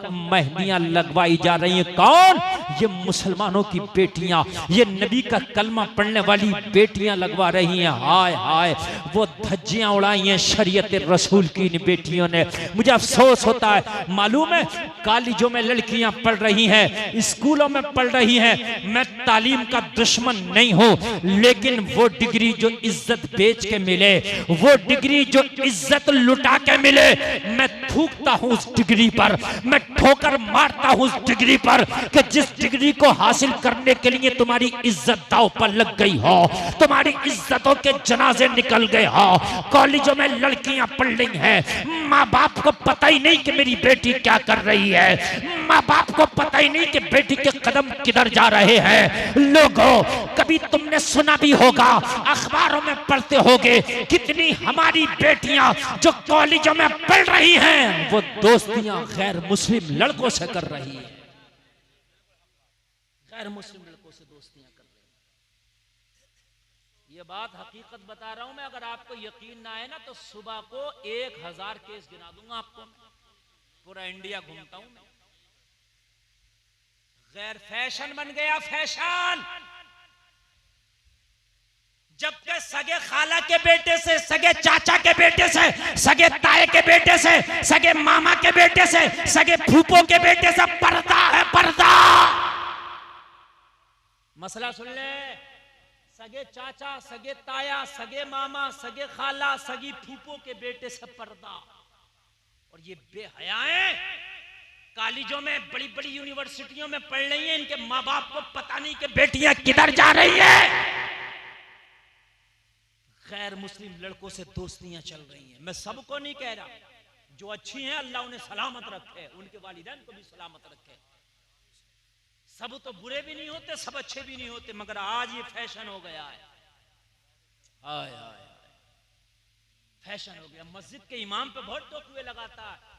मेहंदियां लगवाई जा रही हैं। कौन? ये मुसलमानों की बेटियां, ये नबी का कलमा पढ़ने वाली बेटियां लगवा रही हैं। हाय हाय, वो धज्जियां उड़ाई हैं शरीयत रसूल की इन बेटियों ने। मुझे अफसोस होता है, मालूम है कॉलेजों में लड़कियां पढ़ रही हैं, स्कूलों में पढ़ रही हैं। मैं तालीम का दुश्मन नहीं हूं, लेकिन वो डिग्री जो इज्जत बेच के मिले, वो डिग्री जो इज्जत लुटा के मिले, मैं थूकता हूं उस डिग्री पर, मैं ठोकर मारता हूं उस डिग्री पर कि जिस डिग्री को हासिल करने के लिए तुम्हारी इज्जत दांव पर लग गई हो, तुम्हारी इज्जतों के जनाजे निकल गए हो। कॉलेजों में लड़कियां पढ़ रही हैं, माँ बाप को पता ही नहीं कि मेरी बेटी क्या कर रही है, माँ बाप को पता ही नहीं कि बेटी के कदम किधर जा रहे हैं। लोगों, कभी तुमने सुना भी होगा, अखबारों में पढ़ते होगे, कितनी हमारी बेटियां जो कॉलेजों में पढ़ रही हैं, वो दोस्तियां गैर मुस्लिम लड़कों से कर रही है, गैर मुस्लिम लड़कों से दोस्तियां कर रही है। ये बात हकीकत बता रहा हूं मैं, अगर आपको यकीन ना आए ना तो सुबह को 1000 केस गिना दूंगा आपको। पूरा इंडिया घूमता हूं मैं। गैर फैशन बन गया, फैशन। जबकि सगे खाला के बेटे से, सगे चाचा के बेटे से, सगे ताए के बेटे से, सगे मामा के बेटे से, सगे फूफो के बेटे से पर्दा है, पर्दा। मसला सुन ले, सगे चाचा, सगे ताया, सगे मामा, सगे खाला, सगी फूफो के बेटे से पर्दा। और ये बेहयाएं कॉलेजों में, बड़ी बड़ी यूनिवर्सिटियों में पढ़ रही हैं, इनके माँ बाप को पता नहीं कि बेटियां किधर जा रही हैं। गैर मुस्लिम लड़कों से दोस्तियां चल रही हैं। मैं सबको नहीं कह रहा, जो अच्छी हैं अल्लाह उन्हें सलामत रखे, उनके वालिदैन को भी सलामत रखे। सब तो बुरे भी नहीं होते, सब अच्छे भी नहीं होते, मगर आज ये फैशन हो गया है। आय आय फैशन हो गया। मस्जिद के इमाम पे बहुत टोकवे लगाता है,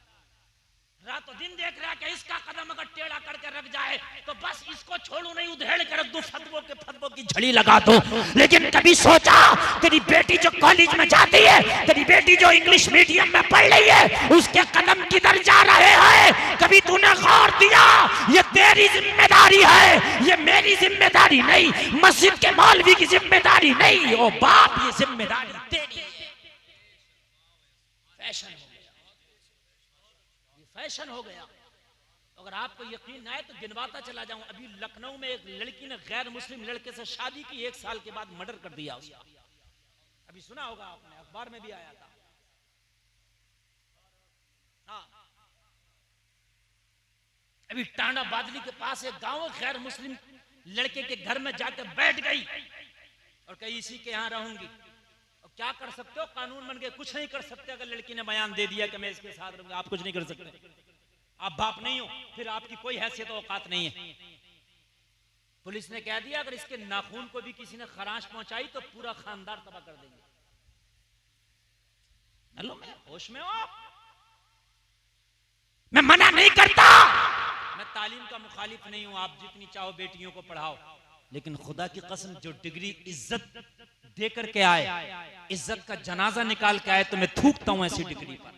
रातों दिन देख रहा है कि इसका कदम अगर टेढ़ा करके रख जाए तो बस इसको छोड़ू नहीं, उधेड़ के रख दो, फतवों की झड़ी लगा दो। लेकिन कभी सोचा तेरी बेटी जो कॉलेज में जाती है, तेरी बेटी जो इंग्लिश मीडियम में पढ़ रही है, उसके कदम किधर जा रहे हैं? कभी तूने गौर दिया? ये तेरी जिम्मेदारी है, ये मेरी जिम्मेदारी नहीं, मस्जिद के मौलवी की जिम्मेदारी नहीं। ओ बाप, ये जिम्मेदारी तेरी है। फैशन हो गया, ये फैशन हो गया। अगर आपको यकीन ना आए तो गिनवाता चला जाऊं। अभी लखनऊ में एक लड़की ने गैर मुस्लिम लड़के से शादी की, 1 साल के बाद मर्डर कर दिया उसका। अभी सुना होगा आपने, अखबार में भी आया था। हाँ, अभी टांडा बादली के पास एक गांव, गैर मुस्लिम लड़के के घर में जाकर बैठ गई और कही इसी के यहां रहूंगी। और क्या कर सकते हो, कानून बन गए, कुछ नहीं कर सकते। अगर लड़की ने बयान दे दिया कि मैं इसके साथ रहूंगा, आप कुछ नहीं कर सकते। आप बाप नहीं हो, फिर आपकी कोई हैसियत औकात नहीं है। पुलिस ने कह दिया अगर इसके नाखून को भी किसी ने खराश पहुंचाई तो पूरा खानदान तबाह कर देंगे। हेलो, मैं होश में हो? मैं मना नहीं करता, मैं तालीम का मुखालिफ नहीं हूं। आप जितनी चाहो बेटियों को पढ़ाओ, लेकिन खुदा की कसम जो डिग्री इज्जत दे करके आए, इज्जत का जनाजा निकाल के आए, तो मैं थूकता हूं ऐसी डिग्री पर।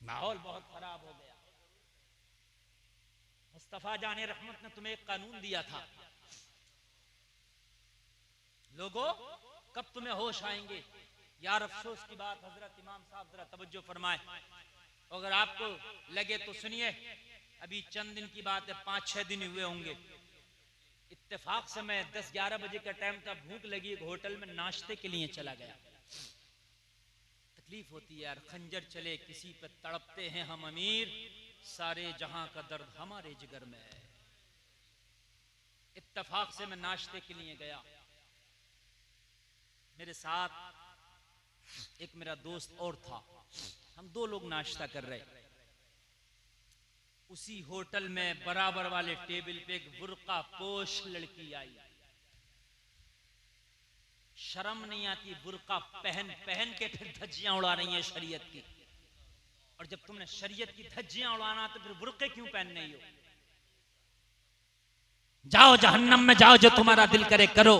माहौल बहुत खराब हो गया। मुस्तफा जाने रहमत ने तुम्हें एक कानून दिया था। लोगों, कब तुम्हें होश आएंगे? यार अफसोस की बात, हजरत इमाम साहब जरा तवज्जो फरमाए। अगर आपको लगे तो सुनिए। अभी चंद दिन की बात है, 5-6 दिन हुए होंगे। इत्तेफाक से मैं 10-11 बजे का टाइम था, भूख लगी, एक होटल में नाश्ते के लिए चला गया। तकलीफ होती है यार, खंजर चले किसी पे तड़पते हैं हम अमीर, सारे जहां का दर्द हमारे जिगर में है। इत्तेफाक से मैं नाश्ते के लिए गया, मेरे साथ एक मेरा दोस्त और था, हम 2 लोग नाश्ता कर रहे। उसी होटल में बराबर वाले टेबल पे एक बुर्का पोश लड़की आई। शर्म नहीं आती, बुर्का पहन पहन के फिर धज्जियां उड़ा रही हैं शरीयत की। और जब तुमने शरीयत की धज्जियां उड़ाना तो फिर बुर्के क्यों पहन नहीं हो? जाओ जहन्नम में जाओ, जो तुम्हारा दिल करे करो,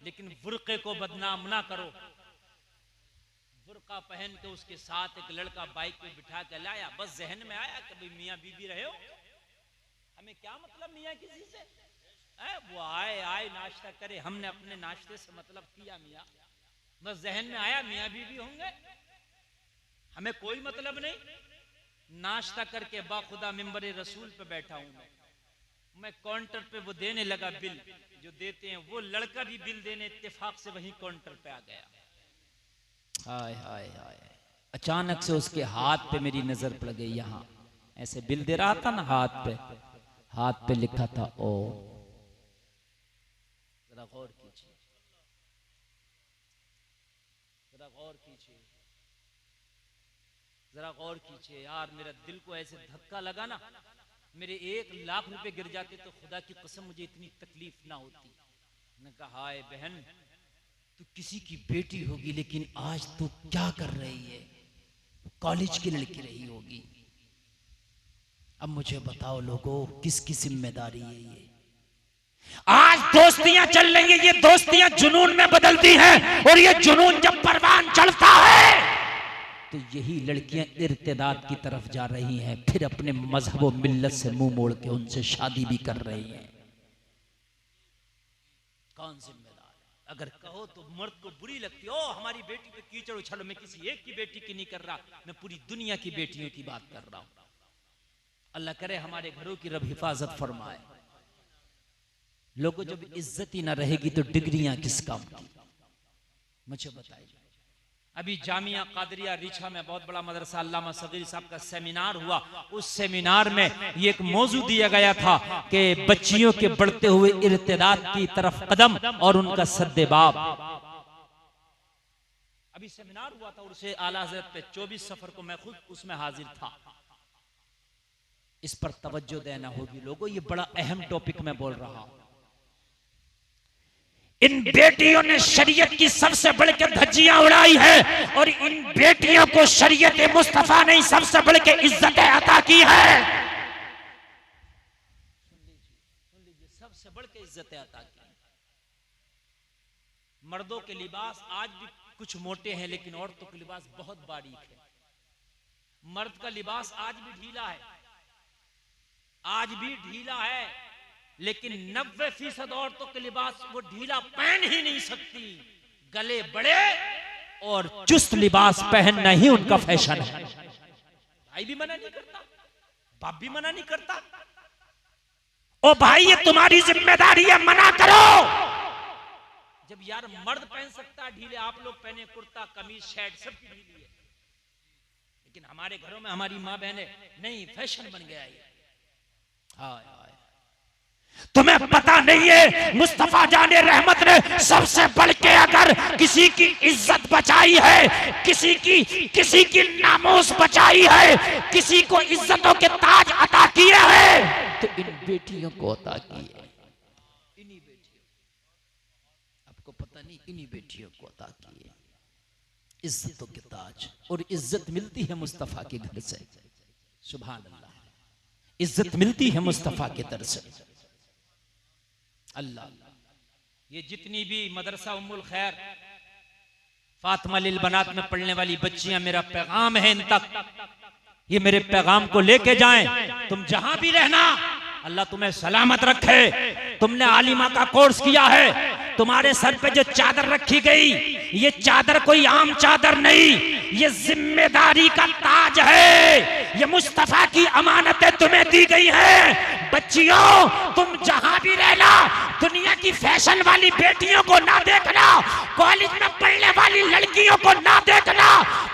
लेकिन बुर्के को बदनाम ना करो। बुर्का पहन के उसके साथ एक लड़का बाइक पे बिठा के लाया। बस जहन में आया कि भाई मियाँ बीबी रहे हो, हमें क्या मतलब मियाँ किसी से, वो आए नाश्ता करे, हमने अपने नाश्ते से मतलब किया मियाँ, बस जहन में आया मियाँ बीबी होंगे, हमें कोई मतलब नहीं। नाश्ता करके बाखुदा मिंबर रसूल पे बैठा हूं मैं काउंटर पे वो देने लगा बिल जो देते हैं, वो लड़का भी बिल देने इत्तेफाक से वही काउंटर पे आ गया। हाय हाय हाय, अचानक से उसके हाथ पे मेरी नजर पड़ गई। यहाँ ऐसे बिल दे रहा था ना, हाथ पे लिखा था ओ। जरा गौर कीजिए, जरा गौर कीजिए, जरा गौर कीजिए यार, मेरा दिल को ऐसे धक्का लगा ना, मेरे 1 लाख रुपए गिर जाते तो खुदा की कसम मुझे इतनी तकलीफ ना होती। मैंने कहा हाय बहन, तू किसी की बेटी होगी लेकिन आज तू क्या कर रही है, कॉलेज की लड़की रही होगी। अब मुझे बताओ लोगों, किसकी जिम्मेदारी है ये? आज दोस्तियां चल रही है, ये दोस्तियां जुनून में बदलती हैं, और ये जुनून जब परवान चढ़ता है तो यही लड़कियां इर्तिदाद की तरफ जा रही हैं, फिर अपने मजहब और मिल्लत से मुंह मोड़ के उनसे शादी भी कर रही हैं। कौन जिम्मेदार है? अगर कहो तो मर्द को बुरी लगती है, ओ हमारी बेटी पे कीचड़ उछालो। मैं किसी एक की बेटी की नहीं कर रहा, मैं पूरी दुनिया की बेटियों की बात कर रहा हूं। अल्लाह करे हमारे घरों की रब हिफाजत फरमाए। लोगों, जब इज्जत ही ना रहेगी तो डिग्रियां किस काम की? मुझे बताइए। अभी जामिया कादरिया रिछा में बहुत बड़ा मदरसा अल्लामा सगीर साहब का सेमिनार हुआ। उस सेमिनार में ये एक मौजू दिया गया था कि बच्चियों के बढ़ते हुए इर्तिदाद की तरफ कदम और उनका सद्देबाब। अभी सेमिनार हुआ था उर्से आला हज़रत पे 24 सफर को, मैं खुद उसमें हाजिर था। इस पर तवज्जो देना होगी लोगों, ये बड़ा अहम टॉपिक मैं बोल रहा हूं। इन बेटियों ने शरीयत की सबसे बढ़ के धज्जियां उड़ाई है, और इन बेटियों को शरीयत मुस्तफा ने सबसे बढ़ के इज्जत अता की है। सुन लीजिए, सबसे बढ़ के इज्जत अता की। मर्दों के लिबास आज भी कुछ मोटे हैं, लेकिन औरतों के लिबास बहुत बारीक है। मर्द का लिबास आज भी ढीला है, आज भी ढीला है, लेकिन 90% औरतों के लिबास वो ढीला पहन ही नहीं सकती। गले बड़े और चुस्त लिबास पहनना ही उनका फैशन है। भाई भी मना नहीं करता, बाप भी मना नहीं करता। ओ भाई, ये तुम्हारी जिम्मेदारी है, मना करो। जब यार मर्द पहन सकता है ढीले, आप लोग पहने कुर्ता कमीज शर्ट सब ढीली है, लेकिन हमारे घरों में हमारी माँ बहने नहीं, फैशन बन गया ये। हाँ, तुम्हें पता नहीं है, मुस्तफा जाने रहमत ने सबसे बढ़ के अगर किसी की इज्जत बचाई है, किसी की नामोस बचाई है, किसी को इज्जतों के ताज अता किए हैं, तो इन बेटियों को अता किए। इन्हीं बेटियों, आपको पता नहीं, इन्हीं बेटियों को अता किए इज्जतों के ताज। और इज्जत मिलती है मुस्तफा के घर से। सुभान अल्लाह, इज्जत मिलती है मुस्तफा के दर से। अल्लाह, ये जितनी भी मदरसा उम्मुल खैर फातिमा लिल बनात में पढ़ने वाली बच्चियां, मेरा पैगाम है इन तक, ये मेरे पैगाम को लेके जाएं। तुम जहां भी रहना, अल्लाह तुम्हें सलामत रखे। तुमने आलिमा का कोर्स किया है, तुम्हारे सर पे जो चादर रखी गई, ये चादर कोई आम चादर नहीं, ये जिम्मेदारी का ताज है। ये मुस्तफा की अमानतें तुम्हें दी गई हैं। बच्चियों, तुम जहां भी रहना, दुनिया की फैशन वाली बेटियों को ना देखना, कॉलेज में पढ़ने वाली लड़कियों को ना देखना।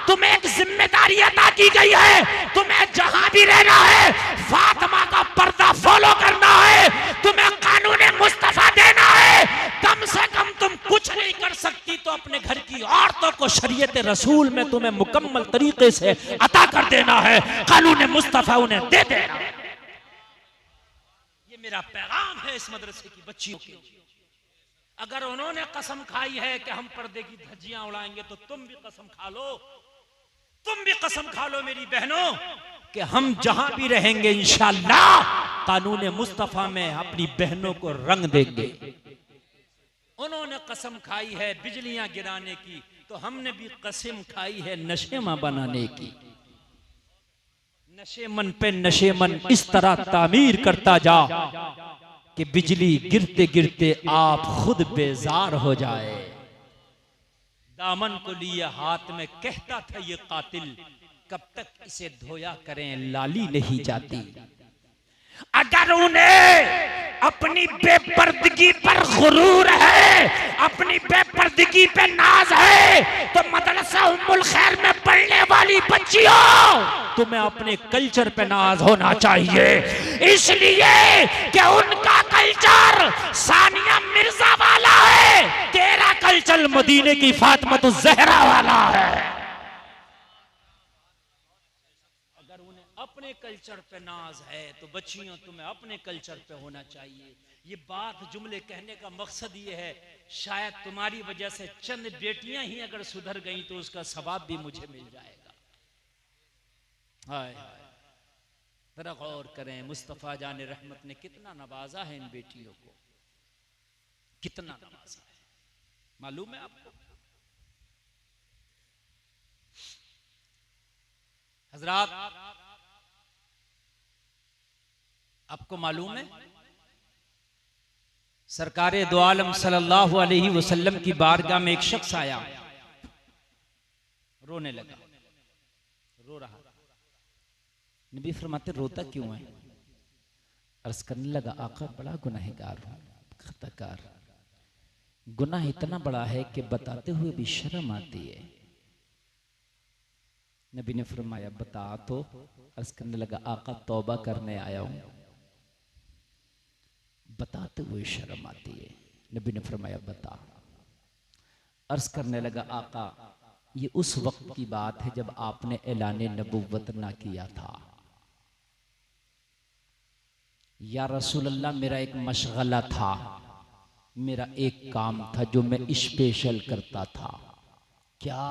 तुम्हें एक जिम्मेदारी अता की गई है, तुम्हें जहां भी रहना है फातिमा का पर्दा फॉलो करना है, तुम्हें कानून मुस्तफा देना है। कम से कम तुम कुछ नहीं कर सकती तो अपने घर की औरतों को शरीयत रसूल में तुम्हें मुकम्मल तरीके से अता कर देना है, कानून मुस्तफा उन्हें दे देना। ये मेरा पैगाम है इस मदरसे की बच्चियों के। अगर उन्होंने कसम खाई है कि हम पर्दे की धज्जियां उड़ाएंगे, तो तुम भी कसम खा लो, तुम भी कसम खा लो मेरी बहनों, कि हम जहां भी रहेंगे इंशाअल्लाह कानून मुस्तफा में अपनी बहनों को रंग देंगे। उन्होंने कसम खाई है बिजलियां गिराने की, तो हमने भी कसम खाई है नशेमा बनाने की। नशेमन पे नशेमन इस तरह तामीर करता जा कि बिजली गिरते गिरते आप खुद बेजार हो जाए। दामन को लिए हाथ में कहता था ये कातिल, कब तक इसे धोया करें लाली नहीं जाती। अगर उन्हें अपनी बेपर्दगी पर गुरूर है, अपनी बेपर्दगी पे नाज है, तो मदरसा उम्मुल खैर में पढ़ने वाली बच्चियों, तुम्हें अपने कल्चर पे नाज होना चाहिए, इसलिए कि उनका कल्चर सानिया मिर्जा वाला है, तेरा कल्चर मदीने की फातिमा ज़हरा वाला है। अपने कल्चर पे नाज है तो बच्चियों तुम्हें अपने कल्चर पे होना चाहिए। ये बात जुमले कहने का मकसद ये है, शायद तुम्हारी वजह से चंद बेटियां ही अगर सुधर गई तो उसका सवाब भी मुझे मिल जाएगा। हाय हाय, जरा गौर करें, मुस्तफा जान रहमत ने कितना नवाजा है इन बेटियों को, कितना नवाजा है, मालूम है आपको? हजरात, आपको मालूम है सरकारे दो आलम सल्लल्लाहु अलैहि वसल्लम की बारगाह में एक शख्स आया, रोने लगा, रो रहा। नबी फरमाते रोता क्यों है? अर्ज करने लगा, आका बड़ा गुनाहगार हूं, खताकार, गुनाह इतना बड़ा है कि बताते हुए भी शर्म आती है। नबी ने फरमाया बता तो। अर्ज करने लगा, आका तौबा करने आया हूं, बताते हुए शर्म आती है। नबी ने फरमाया बता। अर्ज करने लगा, आका ये उस वक्त की बात है जब आपने ऐलाने नबुव्वत ना किया था। या रसूल अल्लाह, मेरा एक मशगला था, मेरा एक काम था जो मैं स्पेशल करता था। क्या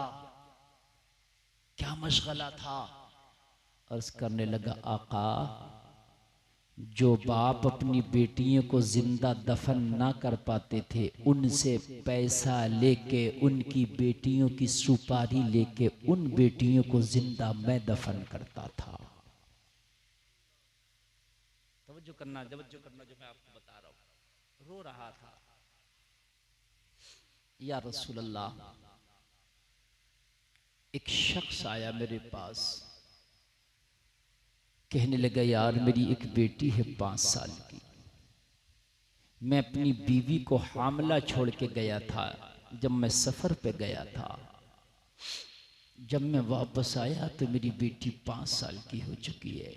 क्या मशगला था? अर्ज करने लगा, आका जो बाप अपनी बेटियों को जिंदा दफन ना कर पाते थे, उनसे पैसा लेके, उनकी बेटियों की सुपारी लेके उन बेटियों को जिंदा मैं दफन करता था। तवज्जो करना जो मैं आपको बता रहा हूं। रो रहा था, या रसूल अल्लाह, एक शख्स आया मेरे पास, कहने लगा, यार मेरी एक बेटी है 5 साल की, मैं अपनी बीवी को हामला छोड़ के गया था जब मैं सफर पे गया था। जब मैं वापस आया तो मेरी बेटी 5 साल की हो चुकी है।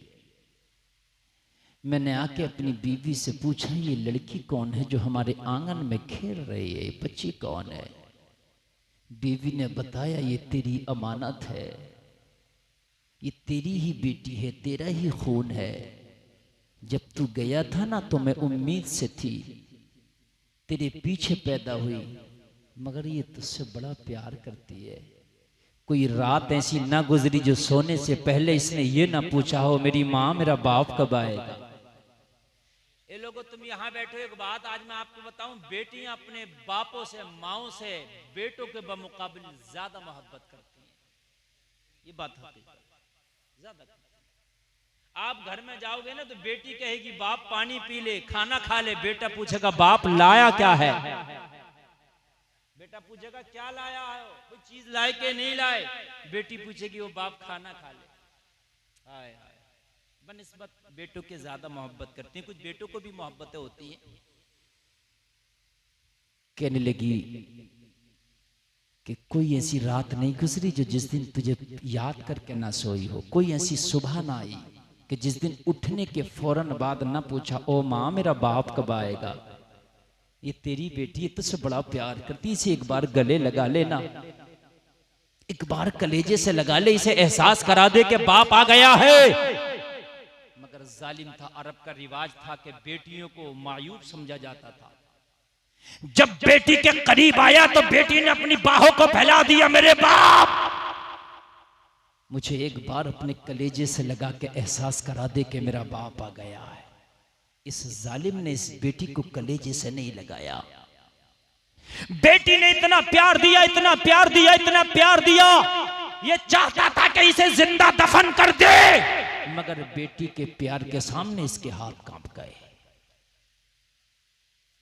मैंने आके अपनी बीवी से पूछा, ये लड़की कौन है जो हमारे आंगन में खेल रही है, ये बच्ची कौन है? बीवी ने बताया, ये तेरी अमानत है, ये तेरी ही बेटी है, तेरा ही खून है। जब तू गया था ना तो मैं उम्मीद से थी, तेरे पीछे पैदा हुई, मगर ये तुझसे बड़ा प्यार करती है। कोई रात ऐसी ना गुजरी जो सोने से पहले इसने ये ना पूछा हो, मेरी माँ मेरा बाप कब आएगा। ये लोगों, तुम यहाँ बैठो, एक बात आज मैं आपको बताऊं, बेटियां अपने बापों से, माओं से बेटों के बमुकाबिल ज्यादा मोहब्बत करती हैं। ये बात है, ज्यादा। आप घर में जाओगे ना तो बेटी कहेगी बाप पानी पी ले, खाना खा ले, बेटा पूछेगा बाप लाया क्या है। बेटा पूछेगा क्या लाया है, कोई चीज लाए के नहीं लाए, बेटी पूछेगी वो बाप खाना खा ले। हाय हाय, बनिस्बत बेटों के ज्यादा मोहब्बत करती हैं। कुछ बेटों को भी मोहब्बतें होती हैं। कहने लगी कि कोई ऐसी रात नहीं गुजरी जो जिस दिन तुझे याद करके ना सोई हो, कोई ऐसी सुबह ना आई कि जिस दिन उठने के फौरन बाद ना पूछा, ओ माँ मेरा बाप कब आएगा। ये तेरी बेटी है, तुझसे बड़ा प्यार करती, इसे एक बार गले लगा लेना, एक बार कलेजे से लगा ले, इसे एहसास करा दे कि बाप आ गया है। मगर जालिम था, अरब का रिवाज था कि बेटियों को मायूब समझा जाता था। जब बेटी के करीब आया तो बेटी ने अपनी बाहों को फैला दिया, मेरे बाप मुझे एक बार अपने कलेजे से लगा के एहसास करा दे कि मेरा बाप आ गया है। इस जालिम ने इस बेटी को कलेजे से नहीं लगाया, बेटी ने इतना प्यार दिया, इतना प्यार दिया, इतना प्यार दिया, ये चाहता था कि इसे जिंदा दफन कर दे, मगर बेटी के प्यार के सामने इसके हाथ कांप गए।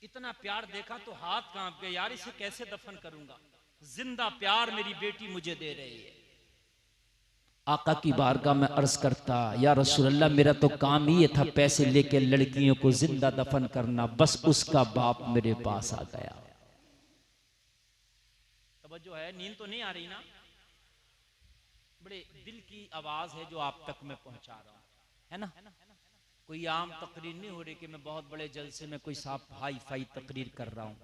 इतना प्यार देखा तो हाथ कांप गए, यार इसे कैसे दफन करूंगा, जिंदा प्यार मेरी बेटी मुझे दे रही है। आका की बारगाह में अर्ज करता, या रसूलल्लाह मेरा तो काम ही था पैसे लेके लड़कियों को जिंदा दफन करना, बस उसका बाप मेरे पास आ गया। तवज्जो है, नींद तो नहीं आ रही ना? बड़े दिल की आवाज है जो आप तक मैं पहुंचा रहा हूं, है ना? कोई आम तकरीर नहीं हो रही कि मैं बहुत बड़े जलसे में कोई साफ हाई फाई तकरीर कर रहा हूं।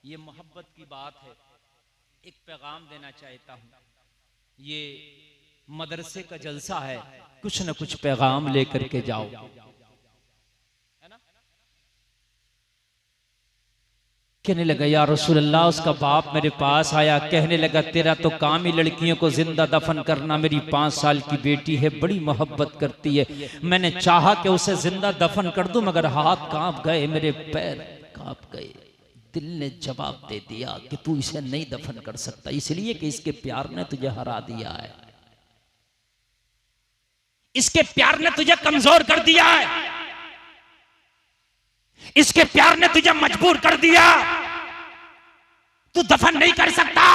ये मोहब्बत की बात है। एक पैगाम देना चाहता हूं, ये मदरसे का जलसा है, कुछ न कुछ पैगाम लेकर के जाओ, है ना? कहने लगा, या रसूलल्लाह उसका बाप मेरे पास आया, कहने लगा तेरा तो काम ही लड़कियों को जिंदा दफन करना, मेरी 5 साल की बेटी है, बड़ी मोहब्बत करती है, मैंने चाहा कि उसे जिंदा दफन कर दूं, मगर हाथ कांप गए, मेरे पैर कांप गए। दिल ने जवाब दे दिया कि तू इसे नहीं दफन कर सकता, इसलिए कि इसके प्यार ने तुझे हरा दिया है, इसके प्यार ने तुझे कमजोर कर दिया है, इसके प्यार ने तुझे मजबूर कर दिया, तू दफन नहीं कर सकता,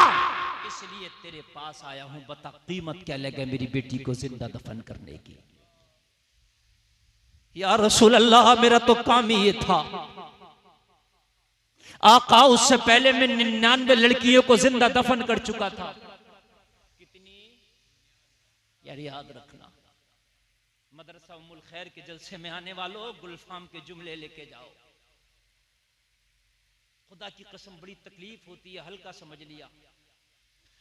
इसलिए तेरे पास आया हूं, बता कीमत क्या लगे मेरी बेटी को जिंदा दफन करने की। या रसूल अल्लाह मेरा तो काम ही ये था आका, उससे पहले मैं 99 लड़कियों को जिंदा दफन कर चुका था। कितनी? यार याद रखना, मदरसा उम्मुल खैर के जलसे में आने वालों, गुलफाम के जुमले लेके जाओ। खुदा की कसम बड़ी तकलीफ होती है, हल्का समझ लिया।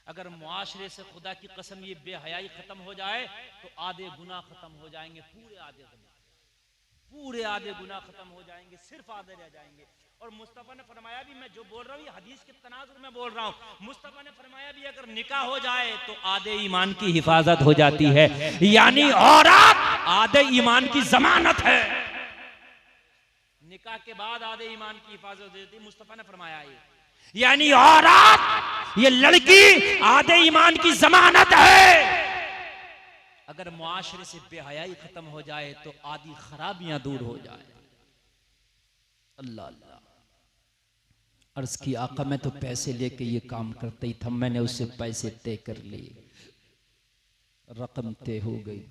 अगर मुआशरे से खुदा की कसम ये बेहयाई खत्म हो जाए तो आधे गुनाह खत्म हो जाएंगे, पूरे आधे गुनाह खत्म हो जाएंगे, सिर्फ आधे रह जाएंगे। और मुस्तफा ने फरमाया भी, मैं जो बोल रहा हूँ ये हदीस के तनाजुर में बोल रहा हूँ, मुस्तफा ने फरमाया भी अगर निकाह हो जाए तो आधे ईमान की हिफाजत हो जाती है, यानी औरत आधे ईमान की जमानत है, निकाह के बाद आधे ईमान की हिफाजत हो जाती है, मुस्तफा ने फरमाया ये, यानी औरत ये लड़की आधे ईमान की जमानत है। अगर मुआशरे से बेहयाई खत्म हो जाए तो आधी खराबियां दूर हो जाए। अल्लाह अल्लाह। अर्ज की आका मैं तो पैसे लेके ये काम करता ही था, मैंने उससे पैसे तय कर लिए, रकम तय हो गई,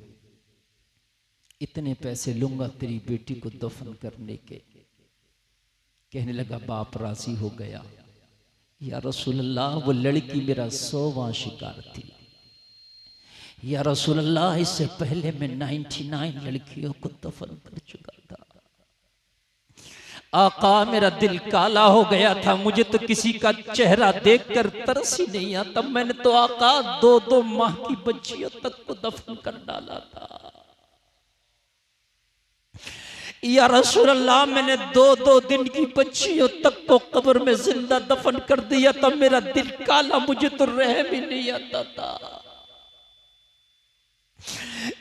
इतने पैसे लूंगा तेरी बेटी को दफन करने के। कहने लगा बाप राजी हो गया। या रसूलल्लाह वो लड़की मेरा 100वां शिकार थी, या रसूलल्लाह इससे पहले मैं 99 लड़कियों को दफन कर चुका था। आका मेरा दिल काला हो गया था, मुझे तो किसी का चेहरा देखकर तरस ही नहीं आता। मैंने तो आका 2-2 माह की बच्चियों तक को दफन कर डाला था। या रसूलल्लाह मैंने 2-2 दिन की बच्चियों तक को कब्र में जिंदा दफन कर दिया था। मेरा दिल काला, मुझे तो रहम ही नहीं आता था।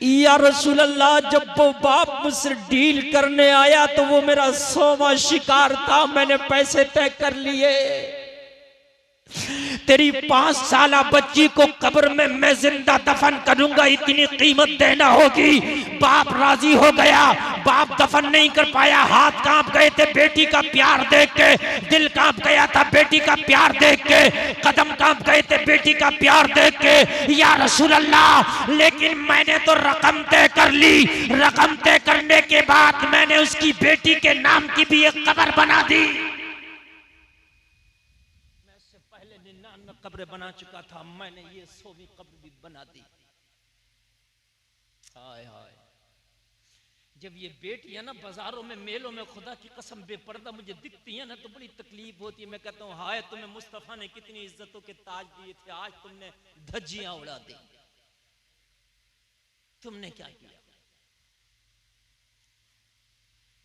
या रसूलल्लाह जब वो बाप मुझसे डील करने आया तो वो मेरा 100वां शिकार था, मैंने पैसे तय कर लिए। तेरी 5 साला बच्ची को कब्र में मैं जिंदा दफन करूंगा, इतनी कीमत देना होगी। बाप राजी हो गया। बाप दफन नहीं कर पाया, हाथ कांप गए थे बेटी का प्यार देख के, दिल कांप गया था बेटी का प्यार देख के, कदम कांप गए थे बेटी का प्यार देख के। या रसूल अल्लाह लेकिन मैंने तो रकम तय कर ली। रकम तय करने के बाद मैंने उसकी बेटी के नाम की भी एक कब्र बना दी। कब्र बना चुका था, मैंने ये 100वीं कब्र भी बना दी। हाय हाय। जब ये बेटियां ना बाजारों में मेलों में खुदा की कसम बेपर्दा मुझे दिखती है ना तो बड़ी तकलीफ होती है। मैं कहता हूँ हाय तुम्हें मुस्तफा ने कितनी इज्जतों के ताज दिए थे, आज तुमने धज्जियां उड़ा दी। तुमने क्या किया?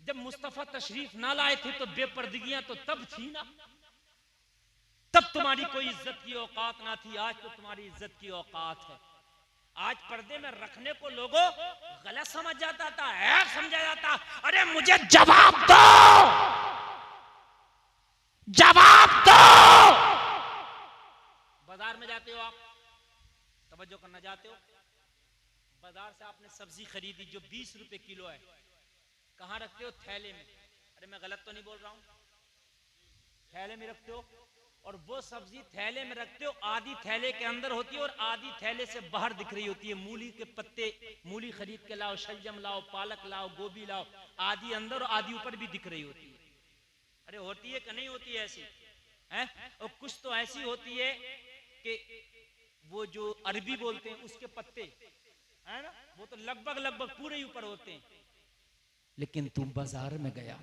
जब मुस्तफा तशरीफ ना लाए थे तो बेपर्दगियां तो तब थी ना, तब तुम्हारी कोई इज्जत की औकात ना थी। आज तो तुम्हारी इज्जत की औकात है। आज पर्दे में रखने को लोगों गलत समझ जाता था, ऐप समझा जाता। अरे मुझे जवाब दो, जवाब दो। तवज्जो करना चाहते हो? बाजार से आपने सब्जी खरीदी जो 20 रुपए किलो है, कहाँ रखते हो? थैले में। अरे मैं गलत तो नहीं बोल रहा हूँ? थैले में रखते हो, और वो सब्जी थैले में रखते हो, आधी थैले के अंदर होती है और आधी थैले से बाहर दिख रही होती है। मूली के पत्ते, मूली खरीद के लाओ, शलजम लाओ, पालक लाओ, गोभी लाओ, आधी अंदर और आधी ऊपर भी दिख रही होती है। अरे होती है कि नहीं होती है ऐसी? हैं? और कुछ तो ऐसी होती है कि वो जो अरबी बोलते हैं उसके पत्ते है ना, वो तो लगभग पूरे ही ऊपर होते हैं। लेकिन तू बाजार में गया,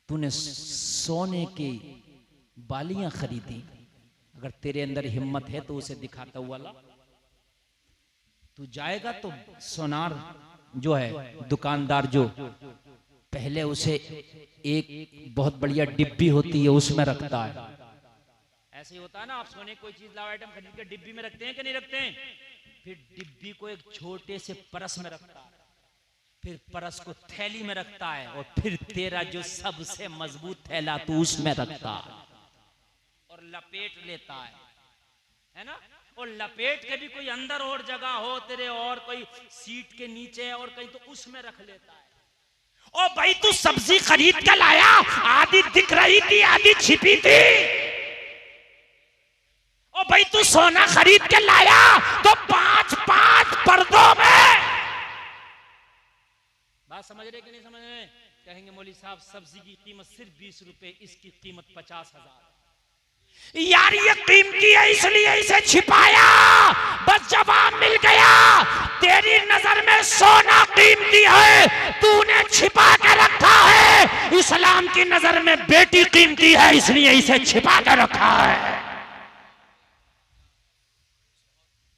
तूने सोने की बालियां खरीदी, अगर तेरे अंदर हिम्मत है तो उसे दिखाता हुआ ला। तू जाएगा तो सोनार जो है दुकानदार जो पहले उसे एक बहुत बढ़िया डिब्बी होती है उसमें रखता है। ऐसे ही होता है ना, आप सोने कोई चीज लाओ आइटम खरीद के डिब्बी में रखते हैं कि नहीं रखते हैं? फिर डिब्बी को एक छोटे से परस में रखता है, फिर परस को थैली में रखता है, और फिर तेरा जो सबसे मजबूत थैला तू उसमें रखता है और लपेट लेता है ना? और लपेट के भी कोई अंदर और जगह हो तेरे, और कोई सीट के नीचे और कहीं, तो उसमें रख लेता है। ओ भाई तू सब्जी खरीद के लाया, आधी दिख रही थी आधी छिपी थी। ओ भाई तू सोना खरीद के लाया तो 5-5 पर्दों में। बात समझ रहे कि नहीं समझ रहे? कहेंगे मौली साहब सब्जी की कीमत सिर्फ 20 रुपए, इसकी कीमत 50,000। यार ये कीमती है इसलिए इसे छिपाया, बस जवाब मिल गया। तेरी नजर में सोना कीमती है, तूने छिपा के रखा है। इस्लाम की नजर में बेटी कीमती है, इसलिए इसे छिपा के रखा है।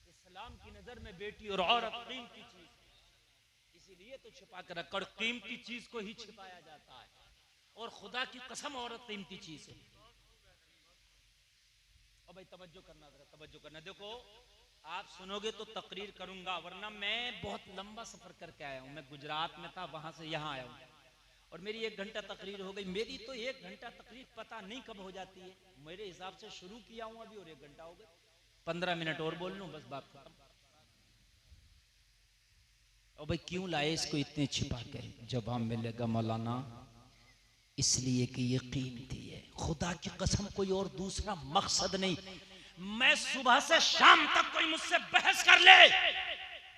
इस्लाम की नजर में बेटी और औरत कीमती चीज, इसीलिए तो छिपा के रखा। और कीमती चीज को ही छिपाया जाता है, और खुदा की कसम औरत कीमती चीज है। और भाई तवज्जो करना, जरा तवज्जो करना। देखो आप सुनोगे तो तकरीर करूंगा, वरना मैं बहुत लंबा सफर करके आया हूं। मैं गुजरात में था, वहां से यहां आया हूं, और मेरी 1 घंटा तकरीर हो गई। मेरी तो 1 घंटा तकरीर पता नहीं कब हो जाती है। मेरे हिसाब से शुरू किया हूं अभी और 1 घंटा हो गया। 15 मिनट और बोल लूं, बस बात खत्म। और भाई क्यों लाए इसको इतने छिपा के? जवाब मिलेगा मौलाना, इसलिए कि ये कीमती है। खुदा की कसम कोई और दूसरा मकसद नहीं। मैं सुबह से शाम तक कोई मुझसे बहस कर ले,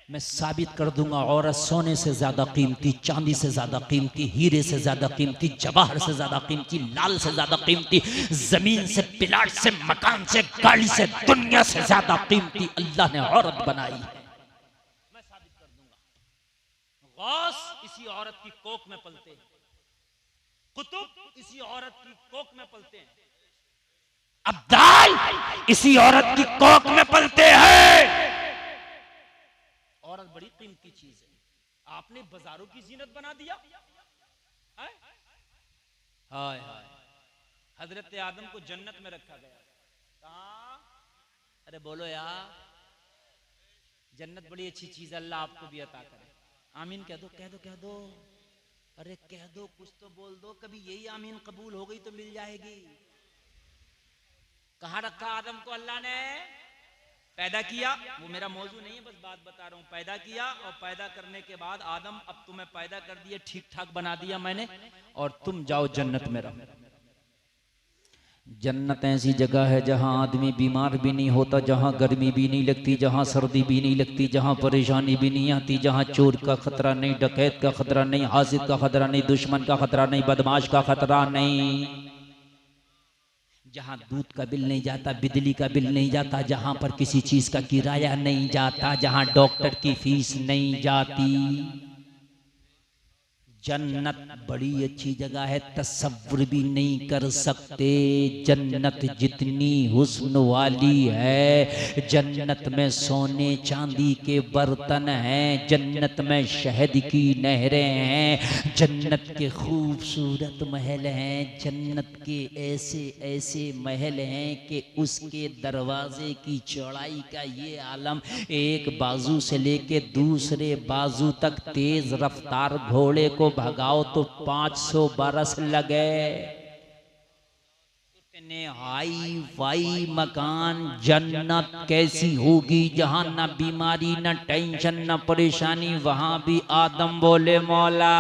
मैं साबित कर दूंगा औरत सोने से ज्यादा कीमती, चांदी से ज्यादा कीमती, हीरे से ज्यादा कीमती, जवाहर से ज्यादा कीमती, लाल से ज्यादा कीमती, जमीन से, प्लाट से, मकान से, गाड़ी से, दुनिया से ज्यादा कीमती अल्लाह ने औरत बनाई है। मैं साबित कर दूंगा। गौस इसी औरत की कोख में पलते हैं, कुतुब इसी औरत की कोख में पलते हैं, अब्दाल इसी औरत की कोख में पलते हैं। औरत बड़ी कीमती चीज है। आपने बाजारों की जीनत बना दिया। हाय हाय, हजरत आदम को जन्नत में रखा गया। कहां? अरे बोलो यार, जन्नत बड़ी अच्छी चीज, अल्लाह आपको भी अता करे। आमीन कह दो, कह दो, कह दो। अरे कह दो, कुछ तो बोल दो। कभी यही आमीन कबूल हो गई तो मिल जाएगी। कहां रखा आदम को अल्लाह ने? पैदा किया, वो मेरा मौजू नहीं है, बस बात बता रहा हूं। पैदा किया, और पैदा करने के बाद आदम अब तुम्हें पैदा कर दिया, ठीक ठाक बना दिया मैंने, और तुम जाओ जन्नत में रहो। जन्नत ऐसी जगह है जहां आदमी बीमार भी नहीं होता, जहां गर्मी भी नहीं लगती, जहां सर्दी भी नहीं लगती, जहां परेशानी भी नहीं आती, जहां चोर का खतरा नहीं, डकैत का खतरा नहीं, हासिद का खतरा नहीं, दुश्मन का खतरा नहीं, बदमाश का खतरा नहीं, जहां दूध का बिल नहीं जाता, बिजली का बिल नहीं जाता, जहां पर किसी चीज का किराया नहीं जाता, जहां डॉक्टर की फीस नहीं जाती। जन्नत बड़ी अच्छी जगह है, तसव्वुर भी नहीं कर सकते जन्नत जितनी हुस्न वाली है। जन्नत में सोने चांदी के बर्तन हैं, जन्नत में शहद की नहरें हैं, जन्नत के खूबसूरत महल हैं, जन्नत के ऐसे ऐसे महल हैं कि उसके दरवाजे की चौड़ाई का ये आलम, एक बाजू से लेके दूसरे बाजू तक तेज रफ्तार घोड़े को भगाओ तो 500 बरस लगे। इतने हाई फाई मकान, जन्नत कैसी होगी जहां न बीमारी न टेंशन न परेशानी। वहां भी आदम बोले मौला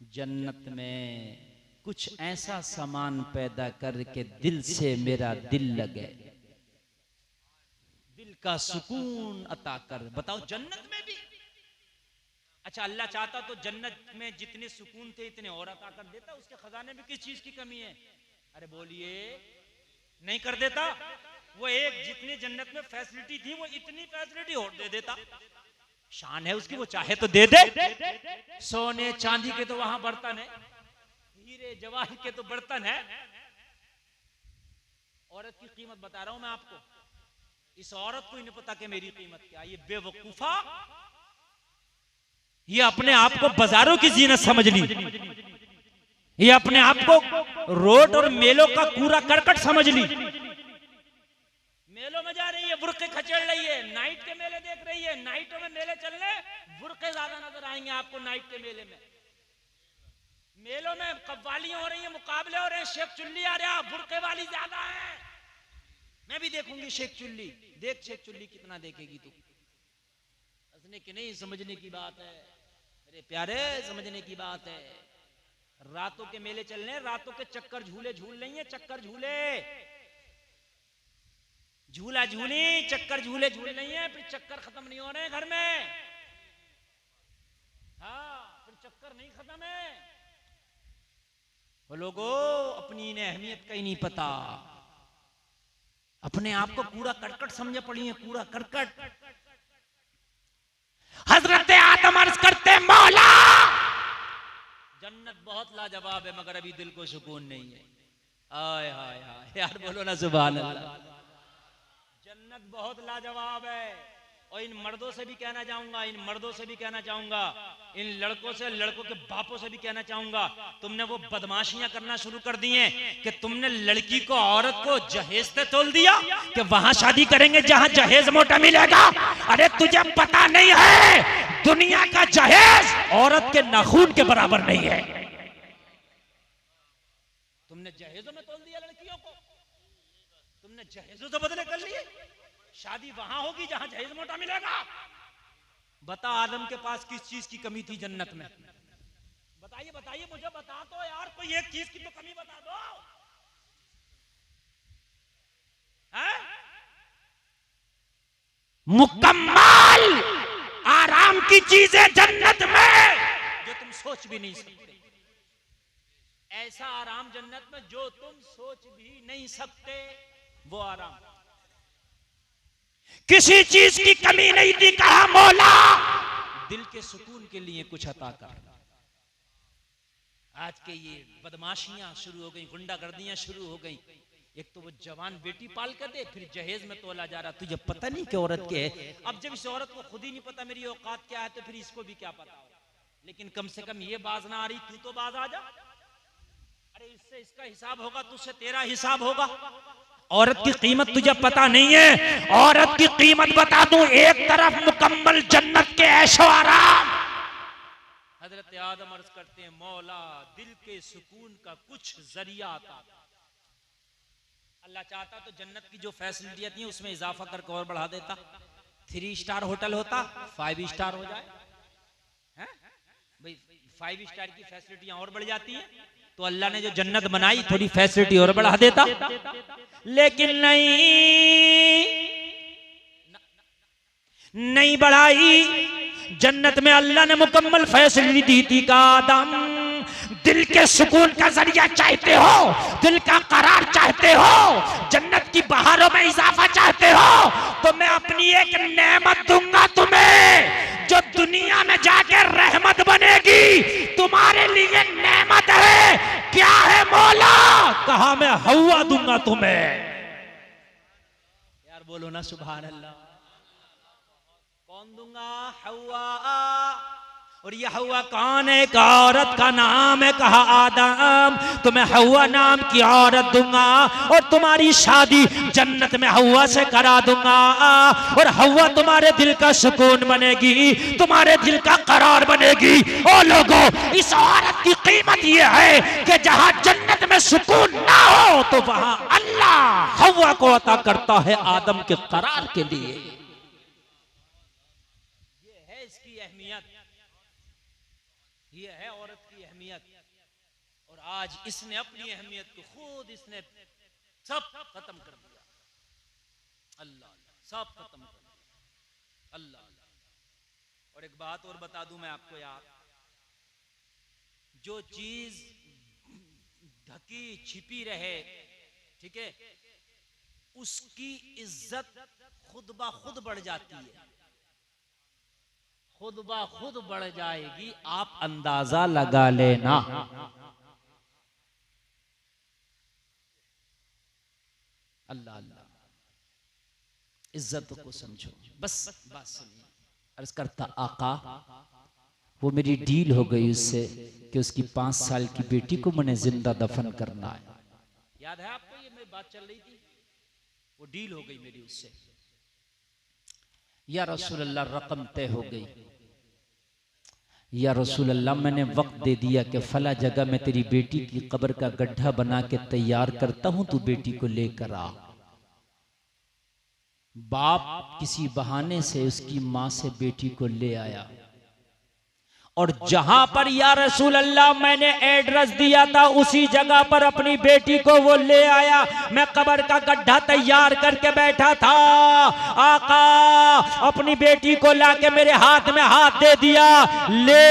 जन्नत में कुछ ऐसा सामान पैदा करके दिल से मेरा दिल लगे, दिल का सुकून अता कर। बताओ जन्नत में भी। अच्छा, अल्लाह चाहता तो जन्नत में जितने सुकून थे इतने और अता कर देता। उसके खजाने में किस चीज की कमी है? अरे बोलिए, नहीं कर देता? वो एक जितनी जन्नत में फैसिलिटी थी वो इतनी फैसिलिटी और दे देता। शान है उसकी, वो चाहे तो दे दे। सोने चांदी के तो वहां बर्तन है, हीरे जवाहर के तो बर्तन है। औरत की कीमत बता रहा हूं मैं आपको। इस औरत को ही नहीं पता कि मेरी कीमत क्या। ये बेवकूफा, ये अपने आप को बाजारों की जीनत समझ ली, ये अपने आप को रोड और मेलों का कूड़ा करकट समझ ली। मेलों में जा रही है, बुर्के खचेड़ रही है, नाइट के मेले देख रही है। नाइटों में मेले चलने बुर्के ज्यादा नजर आएंगे आपको नाइट के मेले में। मेलों में कव्वालियां हो रही हैं, मुकाबले हो रहे हैं, शेख चुल्ली आ रहा, बुर्के वाली ज्यादा है। मैं भी देखूंगी शेख चुल्ली। देख शेख चुल्ली कितना देखेगी तू। हंसने की नहीं, समझने की बात है मेरे प्यारे, समझने की बात है। रातों के मेले चल रहे हैं, रातों के चक्कर झूले झूल रही है। चक्कर झूले, झूला झूली, चक्कर झूले झूल रही है। फिर चक्कर खत्म नहीं हो रहे हैं घर में। हाँ, फिर चक्कर नहीं खत्म है। वो लोगों अपनी इन्हें अहमियत का ही नहीं पता, अपने आप को कूड़ा करकट समझे पड़ी है, कूड़ा करकट। हजरत आदम अर्ज करते मौला जन्नत बहुत लाजवाब है मगर अभी दिल को सुकून नहीं है। आय हाय हाय यार, बोलो ना सुभान अल्लाह। जन्नत बहुत लाजवाब है। और इन मर्दों से भी कहना चाहूंगा, इन मर्दों से भी कहना चाहूंगा, इन लड़कों से, लड़कों के बापों से भी कहना चाहूंगा, तुमने वो बदमाशियां करना शुरू कर दी हैं कि तुमने लड़की को, औरत को जहेज पे तोल दिया कि वहां शादी करेंगे जहां जहेज मोटा मिलेगा। अरे तुझे पता नहीं है दुनिया का जहेज औरत के नाखून के बराबर नहीं है। तुमने जहेजों में तोल दिया लड़कियों को, तुमने जहेजों से बदले कर लिए। शादी वहां होगी जहां जहेज मोटा मिलेगा। बता आदम के पास किस चीज की कमी थी जन्नत में? बताइए बताइए, मुझे बता दो यार, कोई एक चीज की तो कमी बता दो। है? मुकम्मल आराम की चीजें जन्नत में जो तुम सोच भी नहीं सकते। ऐसा आराम जन्नत में जो तुम सोच भी नहीं सकते, वो आराम। किसी चीज की कमी नहीं थी। कहा मौला दिल के सुकून के लिए कुछ अता कर। आज के ये बदमाशियां शुरू हो गई, गुंडागर्दियां शुरू हो गई। एक तो वो जवान बेटी पाल कर दे, फिर जहेज में तोला जा रहा। तुझे पता नहीं कि औरत के है। अब जब इस औरत को खुद ही नहीं पता मेरी औकात क्या है, तो फिर इसको भी क्या पता होगा। लेकिन कम से कम ये बाज ना आ रही, तू तो बाज आ जा। अरे इससे इसका हिसाब होगा, तुझसे तेरा हिसाब होगा। औरत की कीमत तुझे पता नहीं है। औरत की कीमत बता दूं, एक तरफ मुकम्मल जन्नत के ऐशो आराम। हजरत आदम अर्ज करते हैं मौला दिल के सुकून का कुछ जरिया आता। अल्लाह चाहता तो जन्नत की जो फैसिलिटियां थी उसमें इजाफा करके और बढ़ा देता। 3 स्टार होटल होता, 5 स्टार हो जाए। हैं भाई, 5 स्टार की फैसिलिटियां और बढ़ जाती हैं तो अल्लाह ने जो जन्नत बनाई थोड़ी फैसिलिटी और बढ़ा देता। लेकिन नहीं बढ़ाई। जन्नत में अल्लाह ने मुकम्मल फैसिलिटी दी थी का आदम दिल के सुकून का जरिया चाहते हो, दिल का करार चाहते हो, जन्नत की बहारों में इजाफा चाहते हो, तो मैं अपनी एक नेमत दूंगा तुम्हें जो दुनिया में जाके रहमत बनेगी। तुम्हारे लिए नेमत है। क्या है मौला? कहा मैं हवा दूंगा तुम्हें। यार बोलो ना सुभान अल्लाह। कौन दूंगा? हवा। और यह हवा कौन है? एक औरत का नाम है। कहा आदम तुम्हें हवा नाम की औरत दूंगा और तुम्हारी शादी जन्नत में हवा से करा दूंगा और हवा तुम्हारे दिल का सुकून बनेगी, तुम्हारे दिल का करार बनेगी। ओ लोगों, इस औरत की कीमत यह है कि जहां जन्नत में सुकून ना हो तो वहां अल्लाह हवा को अता करता है आदम के करार के लिए। ये है इसकी अहमियत, ये है औरत की अहमियत। और आज इसने अपनी अहमियत को खुद इसने सब खत्म कर दिया। अल्लाह सब खत्म कर दिया। अल्लाह। और एक बात और बता दूं मैं आपको यार, जो चीज ढकी छिपी रहे, ठीक है, उसकी इज्जत खुद ब खुद बढ़ जाती है, खुद ब खुद बढ़ जाएगी। आप अंदाजा लगा लेना। अल्लाह अल्लाह, इज्जत को समझो। बस बात सुनिए। अर्ज करता आका, वो मेरी डील हो गई उससे कि उसकी 5 साल की बेटी को मैंने जिंदा दफन करना है। याद है आपको ये मेरी बात चल रही थी? वो डील हो गई मेरी उससे। या रसूल अल्लाह, रकम तय हो गई। या रसूल अल्लाह, मैंने वक्त दे दिया कि फला जगह मैं तेरी बेटी की कब्र का गड्ढा बना के तैयार करता हूं, तू बेटी को लेकर आ। बाप किसी बहाने से उसकी मां से बेटी को ले आया और जहां पर या रसूल अल्लाह मैंने एड्रेस दिया था उसी जगह पर अपनी बेटी को वो ले आया। मैं कब्र का गड्ढा तैयार करके बैठा था। आका अपनी बेटी को लाके मेरे हाथ में हाथ दे दिया, ले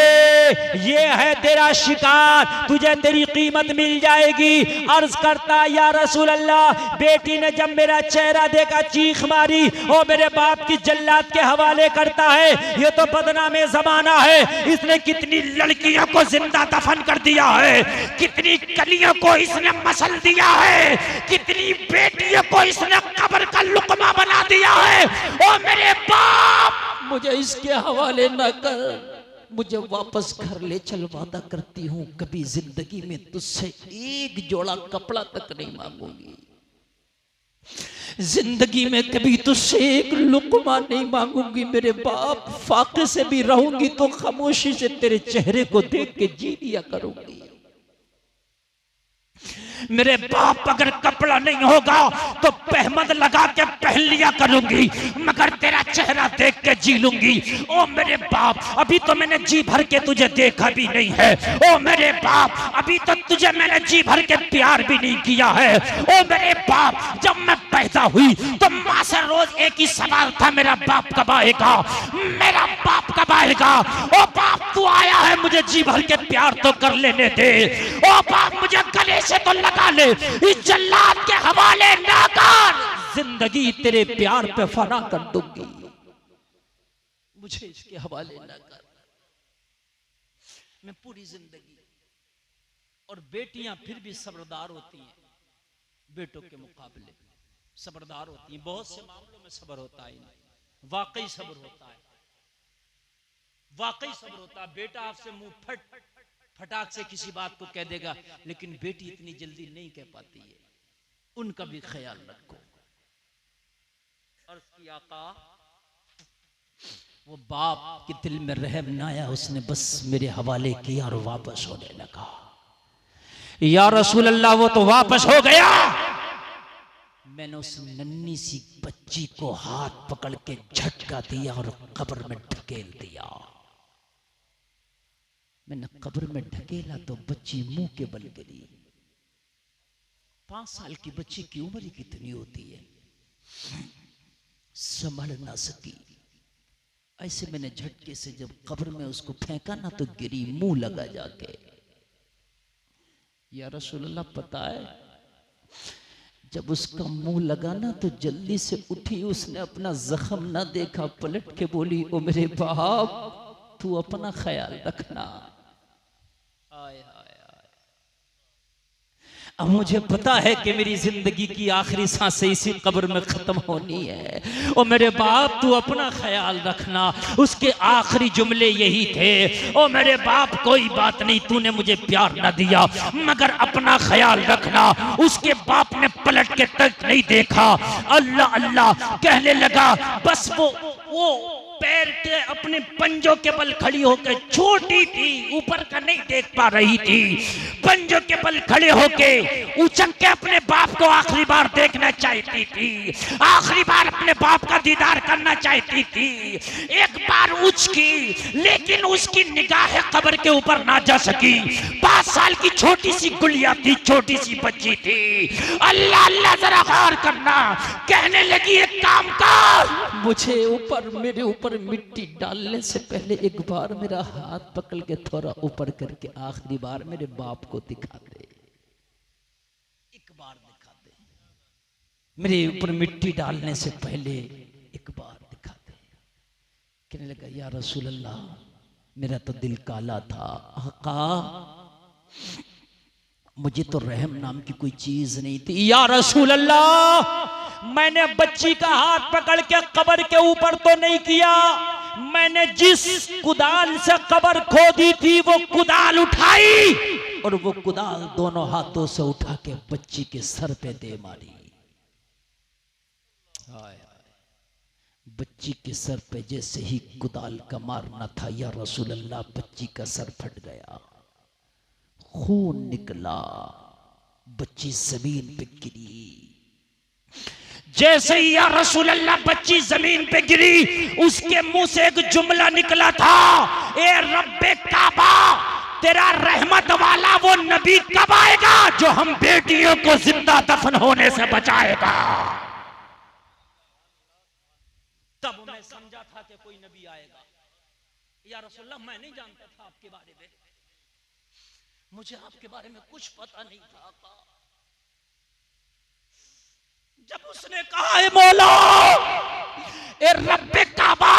ये है तेरा शिकार, तुझे तेरी कीमत मिल जाएगी। अर्ज करता या रसूल अल्लाह, बेटी ने जब मेरा चेहरा देखा चीख मारी और मेरे बाप की जल्लाद के हवाले करता है। ये तो बदनामे जमाना है, इसने कितनी लड़कियों को जिंदा दफन कर दिया है, कितनी कलियों को इसने मसल दिया है, कितनी बेटियों को इसने कब्र का लुकमा बना दिया है। ओ मेरे बाप, मुझे इसके हवाले न कर, मुझे वापस घर ले चल, वादा करती हूं कभी जिंदगी में तुझसे एक जोड़ा कपड़ा तक नहीं मांगूंगी, जिंदगी में कभी तुझसे एक लुकमा नहीं मांगूंगी। मेरे बाप, फाके से भी रहूंगी तो खामोशी से तेरे चेहरे को देख के जी लिया करूंगी। मेरे बाप, अगर कपड़ा नहीं होगा तो पहमद लगा के पहन लिया करूंगी, मगर तेरा चेहरा देख के जी लूंगी। ओ मेरे बाप, अभी तो मैंने जी भर के तुझे देखा भी नहीं है। ओ मेरे बाप, अभी तो तुझे मैंने जी भर के प्यार भी नहीं किया है। ओ मेरे बाप, जब मैं पैदा हुई तो माँ से रोज एक ही सवाल था, मेरा बाप कब आएगा, मेरा बाप कब आएगा। ओ बाप, तू आया है, मुझे जी भर के प्यार तो कर लेने दे। ओ बाप, मुझे गले से तो लगा ले, इस जल्लाद के हवाले ना कर, जिंदगी तेरे प्यार पे फना कर दूंगी, मुझे इसके हवाले ना कर, मैं पूरी जिंदगी। और बेटियां फिर भी सबरदार होती हैं, बेटों के मुकाबले सबरदार होती हैं। बहुत से मामलों में सब्र होता है, वाकई सब्र होता है, वाकई सब्र होता है। बेटा आपसे मुंह फटाक से किसी बात को कह देगा, लेकिन बेटी इतनी जल्दी नहीं कह पाती है, उनका भी ख्याल रखो। और आका, वो बाप के दिल में रहम ना आया, उसने बस मेरे हवाले किया और वापस होने लगा। या रसूल अल्लाह, वो तो वापस हो गया। मैंने उस नन्ही सी बच्ची को हाथ पकड़ के झटका दिया और कब्र में ढकेल दिया। मैंने कब्र में ढकेला तो बच्ची मुंह के बल गिरी। 5 साल की बच्ची की उम्र ही कितनी होती है, संभल ना सकी। ऐसे मैंने झटके से जब कब्र में उसको फेंका ना तो गिरी, मुंह लगा जाके। या रसूलुल्लाह, पता है जब उसका मुंह लगा ना तो जल्दी से उठी, उसने अपना जख्म ना देखा, पलट के बोली, ओ मेरे बाप, तू अपना ख्याल रखना। अब मुझे पता है कि मेरी जिंदगी की आखिरी सांसें इसी कब्र में खत्म होनी है। और मेरे बाप तू अपना ख्याल रखना। उसके आखिरी जुमले यही थे, ओ मेरे बाप कोई बात नहीं, तूने मुझे प्यार न दिया मगर अपना ख्याल रखना। उसके बाप ने पलट के तक नहीं देखा, अल्लाह अल्लाह कहने लगा। बस वो पैर के अपने पंजों के बल खड़ी होकर, छोटी थी ऊपर का नहीं देख पा रही थी, पंजों के बल खड़े होके उचक के अपने बाप को आखिरी बार देखना चाहती थी, आखिरी बार अपने बाप का दीदार करना चाहती थी। एक बार उचकी लेकिन उसकी निगाह कब्र के ऊपर ना जा सकी। 5 साल की छोटी सी गुड़िया थी, छोटी सी बच्ची थी। अल्लाह अल्लाह जरा गौर करना, कहने लगी एक काम कर, मुझे ऊपर मेरे ऊपर मिट्टी डालने से पहले एक बार मेरा हाथ पकड़ के थोड़ा ऊपर करके आखिरी बार मेरे बाप को दिखा दे, एक बार दिखा दे, मेरे ऊपर मिट्टी डालने से पहले एक बार दिखा दे। कहने लगा या रसूल अल्लाह मेरा तो दिल काला था, आका मुझे तो रहम नाम की कोई चीज नहीं थी। या रसूल अल्लाह मैंने बच्ची का हाथ पकड़ के कब्र के ऊपर तो नहीं किया, मैंने जिस कुदाल से कब्र खोदी थी वो कुदाल उठाई और वो कुदाल दोनों हाथों से उठा के बच्ची के सर पे दे मारी। बच्ची के सर पे जैसे ही कुदाल का मारना था या रसूल अल्लाह बच्ची का सर फट गया, खून निकला, बच्ची जमीन पे गिरी। जैसे ही या रसूल अल्लाह बच्ची जमीन पे गिरी, उसके मुंह से एक जुमला निकला था, ए रब्बे काबा तेरा रहमत वाला वो नबी कब आएगा जो हम बेटियों को जिंदा दफन होने से बचाएगा। तब मैं समझा था कि कोई नबी आएगा। या रसूल अल्लाह मैं नहीं जानता था आपके बारे में, मुझे आपके बारे में कुछ पता नहीं था। जब उसने कहा है मौला ए रब्बे काबा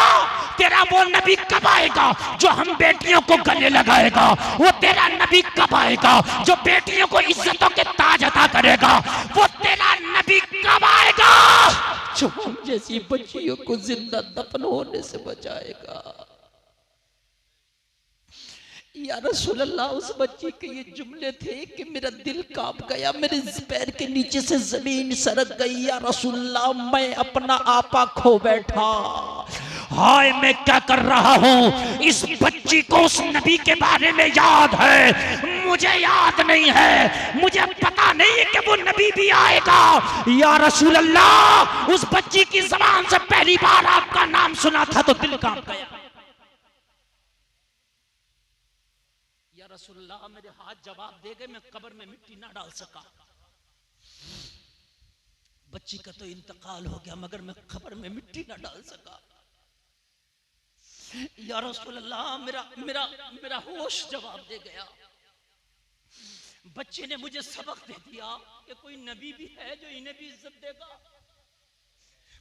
तेरा वो नबी कब आएगा जो हम बेटियों को गले लगाएगा, वो तेरा नबी कब आएगा जो बेटियों को इज्जतों के ताज अता करेगा, वो तेरा नबी कब आएगा जो हम जैसी बच्चियों को जिंदा दफन होने से बचाएगा। या रसूल अल्लाह उस बच्ची के ये जुमले थे कि मेरा दिल कांप गया, मेरे पैर के नीचे से जमीन सरक गई। या रसूल अल्लाह मैं अपना आपा खो बैठा, हाय मैं क्या कर रहा हूँ। इस बच्ची को उस नबी के बारे में याद है, मुझे याद नहीं है, मुझे पता नहीं है कि वो नबी भी आएगा। या रसूल अल्लाह उस बच्ची की ज़बान से पहली बार आपका नाम सुना था तो दिल कांप गया। रसूलुल्लाह मेरे हाथ जवाब दे गए, मैं कब्र में मिट्टी ना डाल सका। बच्ची का तो इंतकाल हो गया मगर मैं कब्र में मिट्टी ना डाल सका। या रसूलुल्लाह मेरा मेरा मेरा होश जवाब दे गया। बच्चे ने मुझे सबक दे दिया कि कोई नबी भी है जो इन्हें भी इज्जत देगा,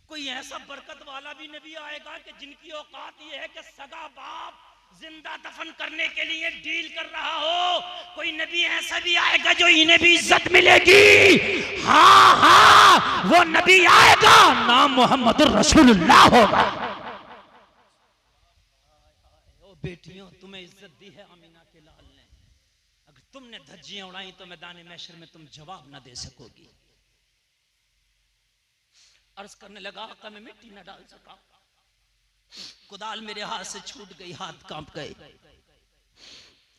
कोई ऐसा बरकत वाला भी नबी आएगा कि जिनकी औकात ये है कि सगा बाप जिंदा दफन करने के लिए डील कर रहा हो, कोई नबी ऐसा भी आएगा जो इन्हें भी इज्जत मिलेगी। हाँ हाँ वो नबी आएगा, नाम मोहम्मद रसूलुल्लाह होगा। ओ बेटियों तुम्हें इज्जत दी है आमिना के लाल ने, अगर तुमने धज्जियां उड़ाई तो मैदान महशर में तुम जवाब ना दे सकोगी। अर्ज करने लगा कि मैं मिट्टी ना डाल सका, कुदाल मेरे हाथ से छूट गई, हाथ कांप गए।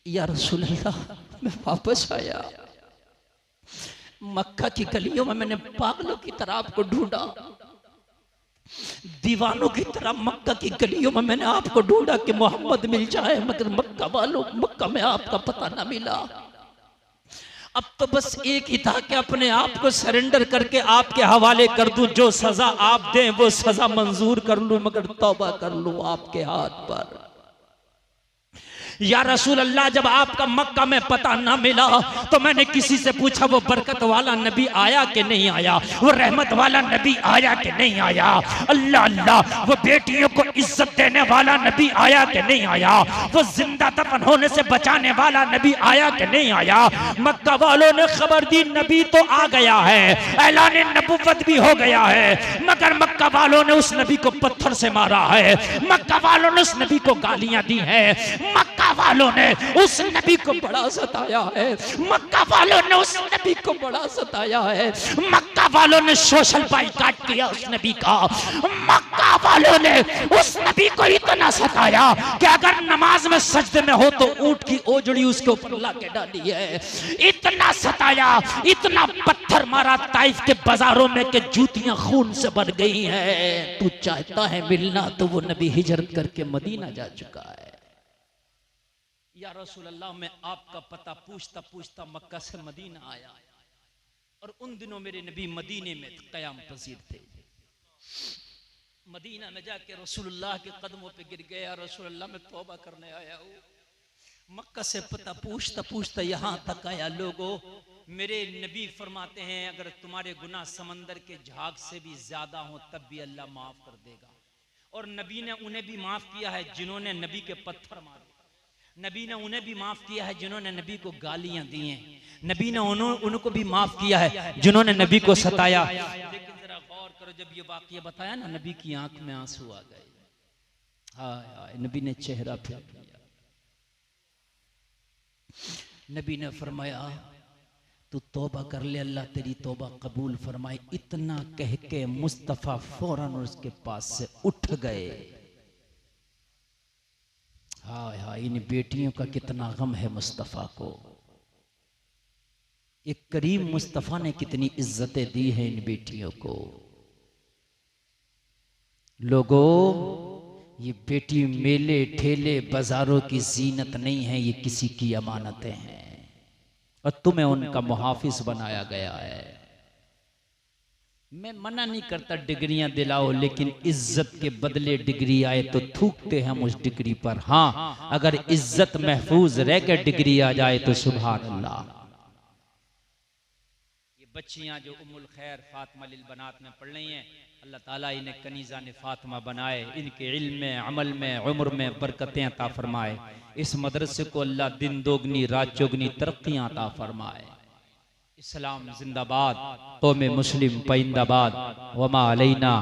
या रसूल अल्लाह मैं वापस आया, मक्का की गलियों में मैंने पागलों की तरह आपको ढूंढा, दीवानों की तरह मक्का की गलियों में मैंने आपको ढूंढा कि मोहम्मद मिल जाए, मगर मक्का वालों मक्का में आपका पता ना मिला। अब तो बस एक ही था कि अपने आप को सरेंडर करके आपके हवाले कर दूं, जो सजा आप दें वो सजा मंजूर कर लूं, मगर तौबा कर लूं आपके हाथ पर। या रसूल अल्लाह, जब आपका मक्का में पता ना मिला तो मैंने किसी से पूछा वो बरकत वाला नबी आया कि नहीं आया, वो रहमत वाला नबी आया कि नहीं आया। अल्लाह अल्लाह, वो बेटियों को इज्जत देने वाला नबी आया कि नहीं आया, वो जिंदा दफन होने से बचाने वाला नबी आया कि नहीं आया। मक्का वालों ने खबर दी नबी तो आ गया है, ऐलान नबुव्वत भी हो गया है, मगर मक्का वालों ने उस नबी को पत्थर से मारा है, मक्का वालों ने उस नबी को गालियां दी है, मक्का वालों ने उस नबी को बड़ा सताया है, मक्का वालों ने उस नबी को बड़ा सताया है, मक्का वालों ने सोशल बाइकाट किया उस नबी का, मक्का वालों ने उस नबी को इतना सताया कि अगर नमाज में सजदे में हो तो ऊंट की ओजड़ी उसके ऊपर ला के डाली है। इतना सताया, इतना पत्थर मारा ताइफ के बाजारों में कि जूतियां खून से भर गई हैं। तू चाहता है मिलना तो वो नबी हिजरत करके मदीना जा चुका है। या रसूल अल्लाह, मैं आपका पता पूछता पूछता मक्का से मदीना आया और उन दिनों मेरे नबी मदीने में क़याम पजीर थे। मदीना में जाके रसूलुल्लाह के कदमों पे गिर गया, रसूलुल्लाह मैं तौबा करने आया हूँ। मक्का से पता पूछता पूछता यहाँ तक आया। लोगों, मेरे नबी फरमाते हैं अगर तुम्हारे गुनाह समंदर के झाग से भी ज्यादा हो तब भी अल्लाह माफ कर देगा। और नबी ने उन्हें भी माफ किया है जिन्होंने नबी के पत्थर मारे, नबी ने उन्हें भी माफ किया है जिन्होंने नबी को गालियां दी हैं, नबी ने उनको भी माफ किया है जिन्होंने नबी को सताया। लेकिन जरा गौर करो, जब ये वाकया बताया ना, नबी की आंख में आंसू आ गए। हाय हाय, नबी ने चेहरा फेर लिया। नबी ने फरमाया तू तौबा कर ले, अल्लाह तेरी तौबा कबूल फरमाए। इतना कह के मुस्तफा फौरन उसके पास से उठ गए। हाय हाय, इन बेटियों का कितना गम है मुस्तफा को। एक करीम मुस्तफा ने कितनी इज्जतें दी हैं इन बेटियों को। लोगों, ये बेटी मेले ठेले बाजारों की जीनत नहीं है, ये किसी की अमानतें हैं और तुम्हें उनका मुहाफिज बनाया गया है। मैं मना नहीं करता डिग्रियां दिलाओ, लेकिन इज्जत के बदले डिग्री आए तो थूकते हम उस डिग्री पर। हाँ, अगर इज्जत महफूज रह के डिग्री आ जाए तो सुभान अल्लाह। ये बच्चियां जो उम्मुल खैर फातिमा लिल बनात में पढ़ रही हैं, अल्लाह ताला इन्हें कनीज़ा ने फातिमा बनाए, इनके इल्म में, अमल में, उम्र में बरकतें अता फरमाए। इस मदरसे को अल्लाह दिन दोगनी रात चौगनी तरक्कियां अता फरमाए। इस्लाम जिंदाबाद, कौम मुस्लिम पाइंदाबाद। वमा अलैना